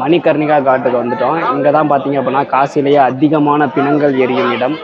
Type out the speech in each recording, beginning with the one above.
மணிகர்ணிகா காட்டுக்கு வந்துட்டோம். இங்கே தான் பார்த்தீங்க அப்படின்னா காசிலேயே அதிகமான பிணங்கள் எரியும் இடம்.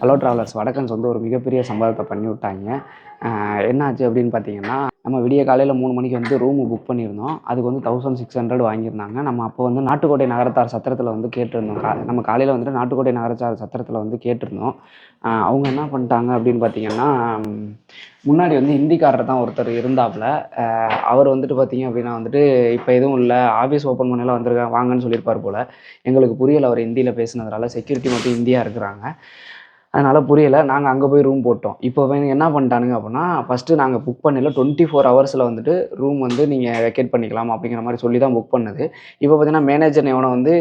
ஹலோ ட்ராவலர்ஸ், வடக்கன்ஸ் வந்து ஒரு மிகப்பெரிய சம்பவத்தை பண்ணி விட்டாங்க. என்னாச்சு அப்படின்னு பார்த்தீங்கன்னா, நம்ம விடிய காலையில் 3 மணிக்கு வந்து ரூமு புக் பண்ணியிருந்தோம். அதுக்கு வந்து 1600 வாங்கியிருந்தாங்க. நம்ம அப்போ வந்து நாட்டுக்கோட்டை நகரத்தார் சத்திரத்தில் வந்து கேட்டிருந்தோம். நம்ம காலையில் வந்துட்டு நாட்டுக்கோட்டை நகரத்தார் சத்திரத்தில் வந்து கேட்டிருந்தோம். அவங்க என்ன பண்ணிட்டாங்க அப்படின்னு பார்த்தீங்கன்னா, முன்னாடி வந்து ஹிந்திக்காரர் தான் ஒருத்தர் இருந்தாப்புல. அவர் வந்துட்டு பார்த்தீங்க அப்படின்னா வந்துட்டு, இப்போ எதுவும் இல்லை, ஆஃபீஸ் ஓப்பன் பண்ணலாம் வந்திருக்காங்க வாங்கன்னு சொல்லியிருப்பார் போல். எங்களுக்கு புரியலை அவர் ஹிந்தியில் பேசுனதுனால. செக்யூரிட்டி மட்டும் இந்தியா இருக்கிறாங்க, அதனால் புரியலை. நாங்கள் அங்கே போய் ரூம் போட்டோம். இப்போ என்ன பண்ணிட்டானுங்க அப்படின்னா, ஃபஸ்ட்டு நாங்கள் புக் பண்ணல 24 ஹவர்ஸில் வந்துட்டு ரூம் வந்து நீங்கள் வெக்கேட் பண்ணிக்கலாம் அப்படிங்கிற மாதிரி சொல்லி தான் புக் பண்ணது. இப்போ பார்த்தீங்கன்னா மேனேஜர் எவனை வந்து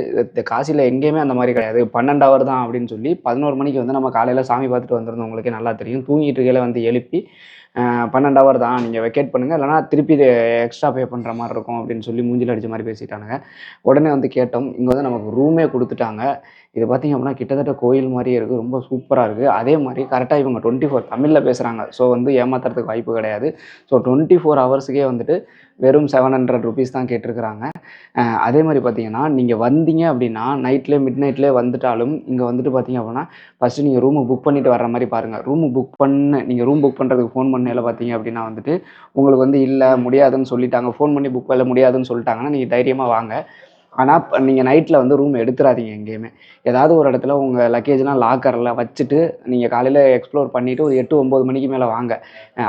காசியில் எங்கேயுமே அந்த மாதிரி கிடையாது, 12 ஹவர் தான் அப்படின்னு சொல்லி 11 மணிக்கு வந்து நம்ம காலையில் சாமி பார்த்துட்டு வந்திருந்தோம். உங்களுக்கே நல்லா தெரியும். தூங்கிட்டு இருக்கையில் வந்து எழுப்பி 12 ஹவர் தான், நீங்கள் வெக்கேட் பண்ணுங்கள், இல்லைனா திருப்பி எக்ஸ்ட்ரா பே பண்ணுற மாதிரி இருக்கும் அப்படின்னு சொல்லி மூஞ்சில் அடித்த மாதிரி பேசிட்டானுங்க. உடனே வந்து கேட்டோம். இங்கே வந்து நமக்கு ரூமே கொடுத்துட்டாங்க. இது பார்த்திங்க அப்படின்னா கிட்டத்தட்ட கோயில் மாதிரியே இருக்குது, ரொம்ப சூப்பராக இருக்குது. அதே மாதிரி கரெக்டாக இவங்க 24 தமிழில் பேசுகிறாங்க. ஸோ வந்து ஏமாத்துறதுக்கு வாய்ப்பு கிடையாது. ஸோ 24 ஹவர்ஸுக்கே வந்துட்டு வெறும் 700 ருபீஸ் தான் கேட்டிருக்கிறாங்க. அதே மாதிரி பார்த்தீங்கன்னா, நீங்கள் வந்தீங்க அப்படின்னா நைட்லேயே மிட் நைட்லேயே வந்துட்டாலும் இங்கே வந்துட்டு பார்த்தீங்க அப்படின்னா ஃபஸ்ட்டு நீங்கள் ரூமு புக் பண்ணிவிட்டு வர்ற மாதிரி பாருங்கள். நீங்கள் ரூம் புக் பண்ணுறதுக்கு ஃபோன் பண்ணையில் பார்த்தீங்க அப்படின்னா வந்துட்டு உங்களுக்கு வந்து இல்லை முடியாதுன்னு சொல்லிட்டாங்க, ஃபோன் பண்ணி புக் பண்ண முடியாதுன்னு சொல்லிட்டாங்கன்னா நீங்கள் தைரியமாக வாங்க. ஆனால் நீங்கள் நைட்டில் வந்து ரூம் எடுத்துடாதீங்க எங்கேயுமே. ஏதாவது ஒரு இடத்துல உங்கள் லக்கேஜ்லாம் லாக்கரில் வச்சுட்டு நீங்கள் காலையில் எக்ஸ்ப்ளோர் பண்ணிவிட்டு ஒரு 8-9 மணிக்கு மேலே வாங்க.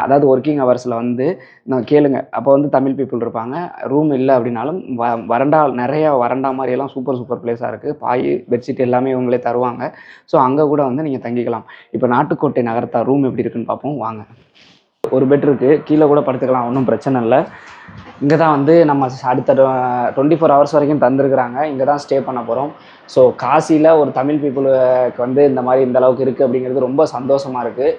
அதாவது ஒர்க்கிங் ஹவர்ஸில் வந்து நான் கேளுங்க. அப்போ வந்து தமிழ் பீப்புள் இருப்பாங்க. ரூம் இல்லை அப்படின்னாலும் நிறையா வரண்டா மாதிரியெல்லாம் சூப்பர் பிளேஸாக இருக்குது. பாய் பெட்ஷீட் எல்லாமே இவங்களே தருவாங்க. ஸோ அங்கே கூட வந்து நீங்கள் தங்கிக்கலாம். இப்போ நாட்டுக்கோட்டை நகரத்தார் ரூம் எப்படி இருக்குன்னு பார்ப்போம் வாங்க. ஒரு பெட் இருக்குது, கீழே கூட படுத்துக்கலாம், ஒன்றும் பிரச்சனை இல்லை. இங்கே தான் வந்து நம்ம அடுத்த 24 ஹவர்ஸ் வரைக்கும் தந்துருக்குறாங்க. இங்கே தான் ஸ்டே பண்ண போகிறோம். ஸோ காசியில் ஒரு தமிழ் பீப்புளுக்கு வந்து இந்த மாதிரி இந்த அளவுக்கு இருக்குது அப்படிங்கிறது ரொம்ப சந்தோஷமாக இருக்குது.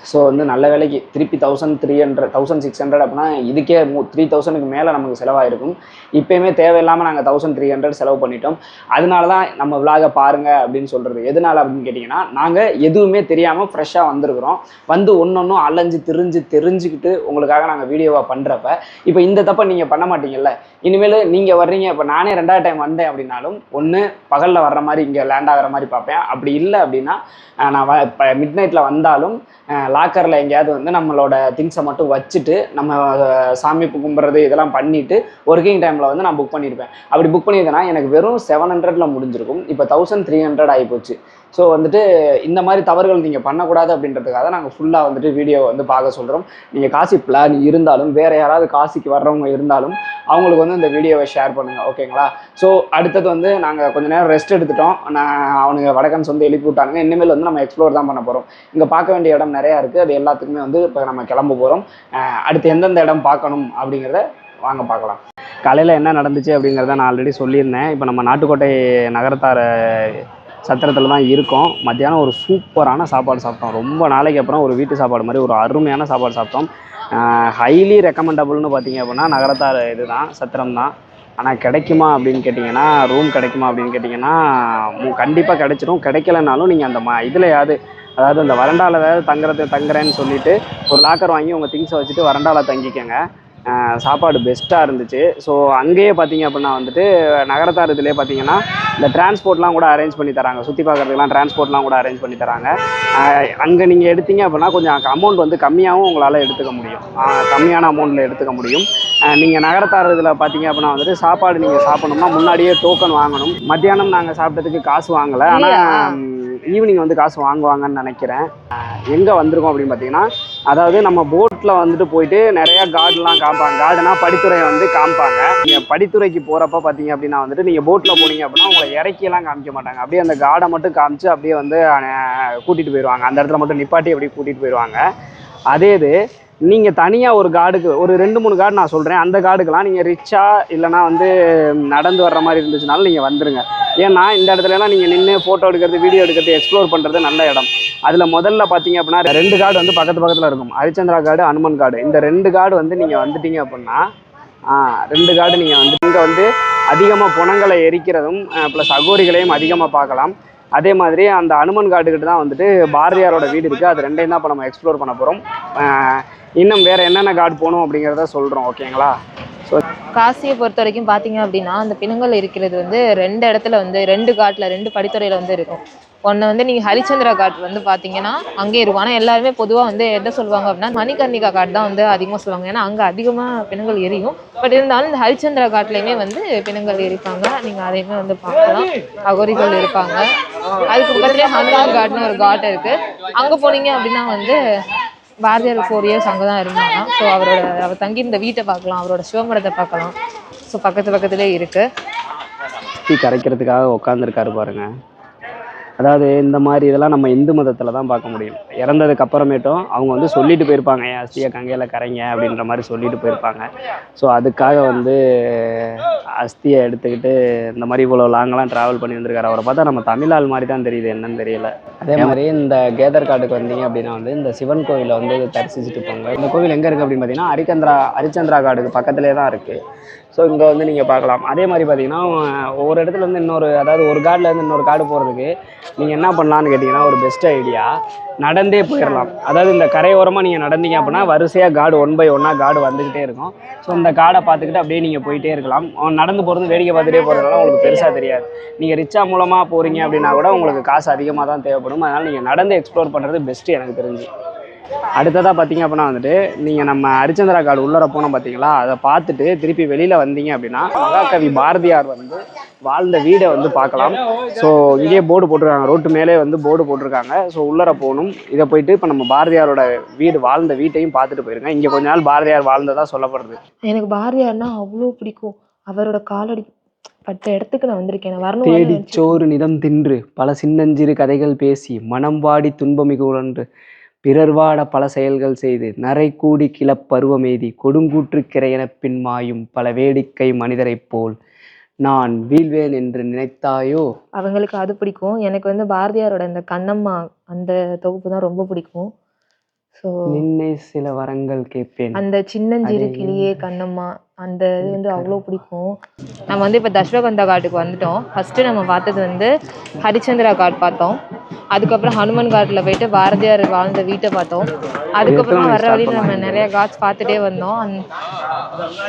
ஸோ வந்து நல்ல வேலைக்கு திருப்பி 1600 அப்படின்னா இதுக்கே 3000க்கு மேலே நமக்கு செலவாயிருக்கும். இப்போயுமே தேவையில்லாமல் நாங்கள் 1300 செலவு பண்ணிட்டோம். அதனால தான் நம்ம விலாகை பாருங்கள் அப்படின்னு சொல்கிறது. எதனால் அப்படின்னு கேட்டிங்கன்னா, நாங்கள் எதுவுமே தெரியாமல் ஃப்ரெஷ்ஷாக வந்திருக்கிறோம். வந்து ஒன்று அலைஞ்சு தெரிஞ்சுக்கிட்டு உங்களுக்காக நாங்கள் வீடியோவாக பண்ணுறப்ப இப்போ இந்த தப்பை நீங்கள் பண்ண மாட்டீங்கல்ல. இனிமேல் நீங்கள் வர்றீங்க, இப்போ நானே 2வது டைம் வந்தேன் அப்படின்னாலும் ஒன்று பகலில் வர்ற மாதிரி இங்கே லேண்ட் ஆகிற மாதிரி பார்ப்பேன். அப்படி இல்லை அப்படின்னா நான் இப்போ மிட் நைட்டில் வந்தாலும் லாக்கரில் எங்கேயாவது வந்து நம்மளோட திங்ஸை மட்டும் வச்சுட்டு நம்ம சாமி கும்பிட்றது இதெல்லாம் பண்ணிவிட்டு ஒர்க்கிங் டைமில் வந்து நான் புக் பண்ணியிருப்பேன். அப்படி புக் பண்ணியிருந்தேன்னா எனக்கு வெறும் 700 முடிஞ்சிருக்கும். இப்போ 1300 ஆகிப்போச்சு. ஸோ வந்துட்டு இந்த மாதிரி தவறுகள் நீங்கள் பண்ணக்கூடாது அப்படின்றதுக்காக நாங்கள் ஃபுல்லாக வந்துட்டு வீடியோ வந்து பார்க்க சொல்கிறோம். நீங்கள் காசி பிளான் இருந்தாலும் வேறு யாராவது காசிக்கு வர்றவங்க இருந்தாலும் அவங்களுக்கு வந்து இந்த வீடியோவை ஷேர் பண்ணுங்கள், ஓகேங்களா? ஸோ அடுத்தது வந்து நாங்கள் கொஞ்சம் நேரம் ரெஸ்ட் எடுத்துட்டோம். அவனுங்க வடக்கன்ஸ் வந்து எழுப்பி விட்டானுங்க. இனிமேல் வந்து நம்ம எக்ஸ்ப்ளோர் தான் பண்ண போகிறோம். இங்கே பார்க்க வேண்டிய இடம் நிறையா இருக்குது. அது எல்லாத்துக்குமே வந்து இப்போ நம்ம கிளம்ப போகிறோம். அடுத்து எந்தெந்த இடம் பார்க்கணும் அப்படிங்கிறத வாங்க பார்க்கலாம். காலையில் என்ன நடந்துச்சு அப்படிங்கிறத நான் ஆல்ரெடி சொல்லியிருந்தேன். இப்போ நம்ம நாட்டுக்கோட்டை நகரத்தார் சத்திரத்தில் தான் இருக்கோம். மத்தியானம் ஒரு சூப்பரான சாப்பாடு சாப்பிட்டோம். ரொம்ப நாளைக்கு அப்புறம் ஒரு வீட்டு சாப்பாடு மாதிரி ஒரு அருமையான சாப்பாடு சாப்பிட்டோம். ஹைலி ரெக்கமெண்டபுள்னு பார்த்தீங்க அப்படின்னா நகரத்தார் இதுதான், சத்திரம் தான். ஆனால் கிடைக்குமா அப்படின்னு கேட்டிங்கன்னா, ரூம் கிடைக்குமா அப்படின்னு கேட்டிங்கன்னா கண்டிப்பாக கிடைச்சிடும். கிடைக்கலனாலும் நீங்கள் அந்த இதுலையாவது, அதாவது அந்த வறண்டாவில் ஏதாவது தங்குறேன்னு சொல்லிவிட்டு ஒரு லாக்கர் வாங்கி உங்கள் திங்ஸை வச்சுட்டு வறண்டாவில் தங்கிக்கங்க. சாப்பாடு பெஸ்ட்டாக இருந்துச்சு. ஸோ அங்கேயே பார்த்தீங்க அப்படின்னா வந்துட்டு நகரத்தார் இதிலே பார்த்தீங்கன்னா இந்த டிரான்ஸ்போர்ட்லாம் கூட அரேஞ்ச் பண்ணி தராங்க. சுற்றி பார்க்குறதுக்குலாம் டிரான்ஸ்போர்ட்லாம் கூட அரேஞ்ச் பண்ணி தராங்க. அங்கே நீங்கள் எடுத்தீங்க அப்படின்னா கொஞ்சம் அமௌண்ட் வந்து கம்மியாகவும் உங்களால் எடுத்துக்க முடியும். கம்மியான அமௌண்ட்டில் எடுத்துக்க முடியும். நீங்கள் நகரத்தார் இதில் பார்த்தீங்க அப்படின்னா வந்துட்டு சாப்பாடு நீங்கள் சாப்பிடணும்னா முன்னாடியே டோக்கன் வாங்கணும். மத்தியானம் நாங்கள் சாப்பிட்டதுக்கு காசு வாங்கலை, ஆனால் ஈவினிங் வந்து காசு வாங்குவாங்கன்னு நினைக்கிறேன். எங்கே வந்திருக்கோம் அப்படின்னு பார்த்தீங்கன்னா, அதாவது நம்ம போட்டில் வந்துட்டு போயிட்டு நிறையா கார்டெலாம் காமிப்பாங்க. கார்டுனா படித்துறையை வந்து காமிப்பாங்க. நீங்கள் படித்துறைக்கு போகிறப்ப பார்த்தீங்க அப்படின்னா வந்துட்டு நீங்கள் போட்டில் போனீங்க அப்படின்னா உங்களை இறக்கியெல்லாம் காமிக்க மாட்டாங்க. அப்படியே அந்த கார்டை மட்டும் காமிச்சு அப்படியே வந்து கூட்டிகிட்டு போயிடுவாங்க. அந்த இடத்துல மட்டும் நிப்பாட்டி அப்படியே கூட்டிகிட்டு போயிடுவாங்க. அதே இது நீங்கள் தனியாக ஒரு கார்டுக்கு ஒரு 2-3 கார்டு நான் சொல்கிறேன். அந்த கார்டுக்கெலாம் நீங்கள் ரிச்சா இல்லைனா வந்து நடந்து வர்ற மாதிரி இருந்துச்சுனாலும் நீங்கள் வந்துடுங்க. ஏன்னா இந்த இடத்துலலாம் நீங்கள் நின்று ஃபோட்டோ எடுக்கிறது, வீடியோ எடுக்கிறது, எக்ஸ்ப்ளோர் பண்ணுறது நல்ல இடம். அதில் முதல்ல பார்த்தீங்க அப்படின்னா 2 கார்டு வந்து பக்கத்தில் இருக்கும். Harishchandra card, Hanuman card. இந்த 2 கார்டு வந்து நீங்கள் வந்துட்டீங்க அப்படின்னா 2 காடு நீங்கள் வந்து இங்கே வந்து அதிகமாக புணங்களை எரிக்கிறதும் ப்ளஸ் அகோரிகளையும் அதிகமாக பார்க்கலாம். அதே மாதிரி அந்த அனுமன் காட்டுக்கிட்ட தான் வந்துட்டு பாரதியாரோட வீடு இருக்குது. அது 2யும் தான் இப்போ நம்ம எக்ஸ்ப்ளோர் பண்ண போகிறோம். இன்னும் வேறு என்னென்ன காடு போகணும் அப்படிங்கிறத சொல்கிறோம். ஓகேங்களா? ஸோ காசியை பொறுத்த வரைக்கும் பார்த்தீங்க அப்படின்னா அந்த பிணங்கள் இருக்கிறது வந்து 2 இடத்துல வந்து 2 காட்டில் 2 படித்துறையில் வந்து இருக்கும். ஒன்று வந்து நீங்கள் ஹரிச்சந்திரா காட் வந்து பார்த்தீங்கன்னா அங்கே இருக்கும். ஆனால் எல்லாருமே பொதுவாக வந்து என்ன சொல்லுவாங்க அப்படின்னா மணிகர்ணிகா காட் தான் வந்து அதிகமாக சொல்லுவாங்க. ஏன்னா அங்கே அதிகமாக பிணங்கள் எரியும். பட் இருந்தாலும் இந்த ஹரிச்சந்திரா காட்லேயுமே வந்து பிணங்கள் எரிப்பாங்க. நீங்கள் அதையுமே வந்து பார்க்கலாம். அகோரிகள் இருப்பாங்க. அதுக்கு பக்கத்துலேயே ஹனுமான் காட்னு ஒரு காட் இருக்குது. அங்கே போனீங்க அப்படின்னா வந்து பாரதியார் 4 இயர்ஸ் அங்கே தான் இருந்தாங்க. ஸோ அவர் தங்கியிருந்த வீட்டை பார்க்கலாம். அவரோட சிவமரத்தை பார்க்கலாம். ஸோ பக்கத்துலேயே இருக்குது. கரைக்கிறதுக்காக உட்காந்துருக்காரு பாருங்க. அதாவது இந்த மாதிரி இதெல்லாம் நம்ம இந்து மதத்தில் தான் பார்க்க முடியும். இறந்ததுக்கு அப்புறமேட்டும் அவங்க வந்து சொல்லிட்டு போயிருப்பாங்க, என் அஸ்தியை கங்கையில் கரைங்க அப்படின்ற மாதிரி சொல்லிட்டு போயிருப்பாங்க. ஸோ அதுக்காக வந்து அஸ்தியை எடுத்துக்கிட்டு இந்த மாதிரி இவ்வளோ லாங்கெலாம் ட்ராவல் பண்ணி வந்திருக்காரு. அவரை பார்த்தா நம்ம தமிழ் மாதிரி தான் தெரியுது, என்னன்னு தெரியல. அதே மாதிரி இந்த கேதர் காட்டுக்கு வந்தீங்க அப்படின்னா வந்து இந்த சிவன் கோவிலை வந்து தரிசிச்சுட்டு போங்க. இந்த கோவில் எங்கே இருக்குது அப்படின்னு பார்த்தீங்கன்னா ஹரிச்சந்திரா காட்டுக்கு பக்கத்துலேயே தான் இருக்குது. ஸோ இங்கே வந்து நீங்கள் பார்க்கலாம். அதே மாதிரி பார்த்தீங்கன்னா ஒவ்வொரு இடத்துல வந்து அதாவது ஒரு காடுலேருந்து இன்னொரு காடு போகிறதுக்கு நீங்கள் என்ன பண்ணலான்னு கேட்டிங்கன்னா ஒரு பெஸ்ட் ஐடியா நடந்தே போயிடலாம். அதாவது இந்த கரையோரமாக நீங்கள் நடந்தீங்க அப்படின்னா வரிசையாக காடு 1 by 1 காடு வந்துக்கிட்டே இருக்கும். ஸோ இந்த காடை பார்த்துக்கிட்டு அப்படியே நீங்கள் போயிட்டே இருக்கலாம். நடந்து போகிறது வேடிக்கை பார்த்துட்டே போகிறதுனால உங்களுக்கு பெருசாக தெரியாது. நீங்கள் ரிச்சா மூலமாக போகிறீங்க அப்படின்னா கூட உங்களுக்கு காசு அதிகமாக தான் தேவைப்படும். அதனால் நீங்கள் நடந்து எக்ஸ்ப்ளோர் பண்ணுறது பெஸ்ட்டு எனக்கு தெரிஞ்சு. அடுத்ததாக பார்த்தீங்க அப்படின்னா வந்துட்டு நீங்கள் நம்ம ஹரிச்சந்திரா காடு உள்ளர போனோம் பார்த்தீங்களா, அதை பார்த்துட்டு திருப்பி வெளியில் வந்தீங்க அப்படின்னா மகாகவி பாரதியார் வந்து வாழ்ந்த வீடை வந்து பார்க்கலாம். ஸோ இங்கே போர்டு போட்டிருக்காங்க, ரோட்டு மேலே வந்து போர்டு போட்டிருக்காங்க. ஸோ உள்ளர போகணும். இதை போயிட்டு இப்போ நம்ம பாரதியாரோட வாழ்ந்த வீட்டையும் பார்த்துட்டு போயிருங்க. இங்கே கொஞ்ச நாள் பாரதியார் வாழ்ந்ததாக சொல்லப்படுறது. எனக்கு பாரதியார்னா அவ்வளோ பிடிக்கும். அவரோட காலடி பட்ட இடத்துக்கு நான் வந்திருக்கேன். வரணும். தேடிச்சோறு நிதம் தின்று பல சின்னஞ்சிறு கதைகள் பேசி மனம் வாடி துன்பமிகு உழன்று பிறர் வாட பல செயல்கள் செய்து நரை கூடி கிளப்பருவமேதி கொடுங்கூற்று கிரையென பின்மாயும் பல வேடிக்கை மனிதரைப் போல் நான் வீழ்வேன் என்று நினைத்தாயோ. அவங்களுக்கு அது பிடிக்கும். எனக்கு வந்து பாரதியாரோட இந்த கண்ணம்மா அந்த தொகுப்பு தான் ரொம்ப பிடிக்கும். ஸோ நின்னை சில வரங்கள் கேட்பேன், அந்த சின்னஞ்சிறு கிளியே கண்ணம்மா அந்த இது வந்து அவ்வளோ பிடிக்கும். நம்ம வந்து இப்போ தஸ்வகந்தா காட்டுக்கு வந்துட்டோம். ஃபஸ்ட்டு நம்ம பார்த்தது வந்து ஹரிச்சந்திரா காட் பார்த்தோம். அதுக்கப்புறம் ஹனுமன் காட்டில் போயிட்டு பாரதியார் வாழ்ந்த வீட்டை பார்த்தோம். அதுக்கப்புறம் வர வழியில் நம்ம நிறைய காட்ஸ் பார்த்துட்டே வந்தோம்.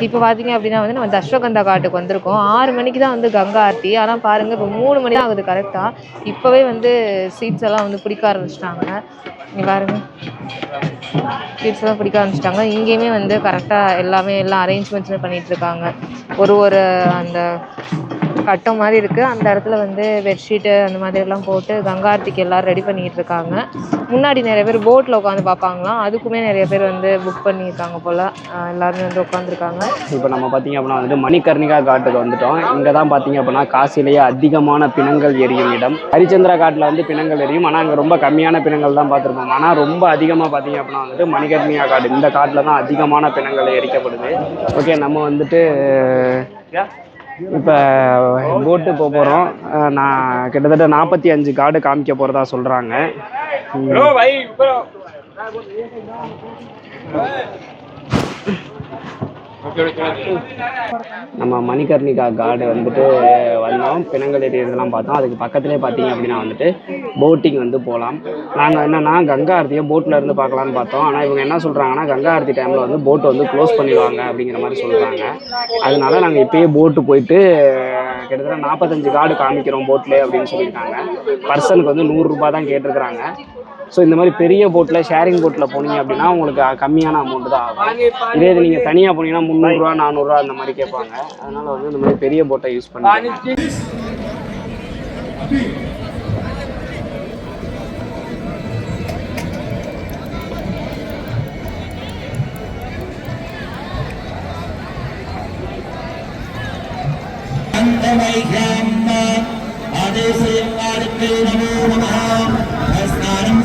இப்போ பார்த்தீங்க அப்படின்னா வந்து நம்ம தஸ்வகந்தா காட்டுக்கு வந்திருக்கோம். 6 மணிக்கு தான் வந்து கங்கா ஆர்த்தி. ஆனால் பாருங்கள் இப்போ 3 மணி தான் ஆகுது கரெக்டாக. இப்போவே வந்து சீட்ஸ் எல்லாம் வந்து பிடிக்க ஆரம்பிச்சிட்டாங்க. இங்கே பாருங்க, சீட்ஸ் எல்லாம் பிடிக்க ஆரம்பிச்சிட்டாங்க. இங்கேயுமே வந்து கரெக்டாக எல்லாம் அரேஞ்ச்மெண்ட்ஸுமே பண்ணிகிட்ருக்காங்க. ஒரு அந்த கட்டம் மாதிரி இருக்குது. அந்த இடத்துல வந்து பெட்ஷீட்டு அந்த மாதிரி எல்லாம் போட்டு கங்காரத்திக்கு எல்லோரும் ரெடி பண்ணிகிட்டு இருக்காங்க. முன்னாடி நிறைய பேர் போட்டில் உட்காந்து பார்ப்பாங்களாம். அதுக்குமே நிறைய பேர் வந்து புக் பண்ணியிருக்காங்க போல். எல்லாருமே வந்து உட்காந்துருக்காங்க. இப்போ நம்ம பார்த்திங்க அப்படின்னா வந்துட்டு மணிகர்ணிகா காட்டுக்கு வந்துட்டோம். இங்கே தான் பார்த்திங்க அப்படின்னா காசிலேயே அதிகமான பிணங்கள் எரியும் இடம். ஹரிச்சந்திரா காட்டில் வந்து பிணங்கள் எரியும். ஆனால் அங்கே ரொம்ப கம்மியான பிணங்கள் தான் பார்த்துருப்போம். ஆனால் ரொம்ப அதிகமாக பார்த்திங்க அப்படின்னா வந்துட்டு மணிகர்ணிகா காடு இந்த காட்டில் தான் அதிகமான பிணங்கள் எரிக்கப்படுது. ஓகே, நம்ம வந்துட்டு இப்போ போட்டு போகிறோம். நான் கிட்டத்தட்ட 45 காடு காமிக்க போகிறதா சொல்கிறாங்க. நம்ம மணிகர்ணிகா காடு வந்துட்டு வந்தோம். பிணங்கள் எரியறதெல்லாம் பார்த்தோம். அதுக்கு பக்கத்துலேயே பார்த்தீங்க அப்படின்னா வந்துட்டு போட்டிங் வந்து போகலாம். நாங்கள் என்னென்னா கங்கா ஆரத்தியை போட்டில் இருந்து பார்க்கலான்னு பார்த்தோம். ஆனால் இவங்க என்ன சொல்கிறாங்கன்னா கங்கா ஆரத்தி டைமில் வந்து போட்டை வந்து க்ளோஸ் பண்ணிடுவாங்க அப்படிங்கிற மாதிரி சொல்கிறாங்க. அதனால நாங்கள் இப்போயே போட்டு போயிட்டு கிட்டத்தட்ட 45 காடு காமிக்கிறோம் போட்லேயே அப்படின்னு சொல்லியிருக்காங்க. பர்சனுக்கு வந்து 100 ரூபா தான் கேட்டிருக்கிறாங்க. ஸோ இந்த மாதிரி பெரிய போட்டில் ஷேரிங் போட்டில் போனீங்க அப்படின்னா உங்களுக்கு கம்மியான அமௌண்ட்டு தான் ஆகும். இதே இது நீங்கள் தனியாக போனீங்கன்னா 300 ரூபா 400 ரூபா அந்த மாதிரி கேட்பாங்க. அதனால் வந்து இந்த மாதிரி பெரிய போட்டை யூஸ் பண்ணுவாங்க. ஆதேசம் நமோ நமः. ஸ்நானம்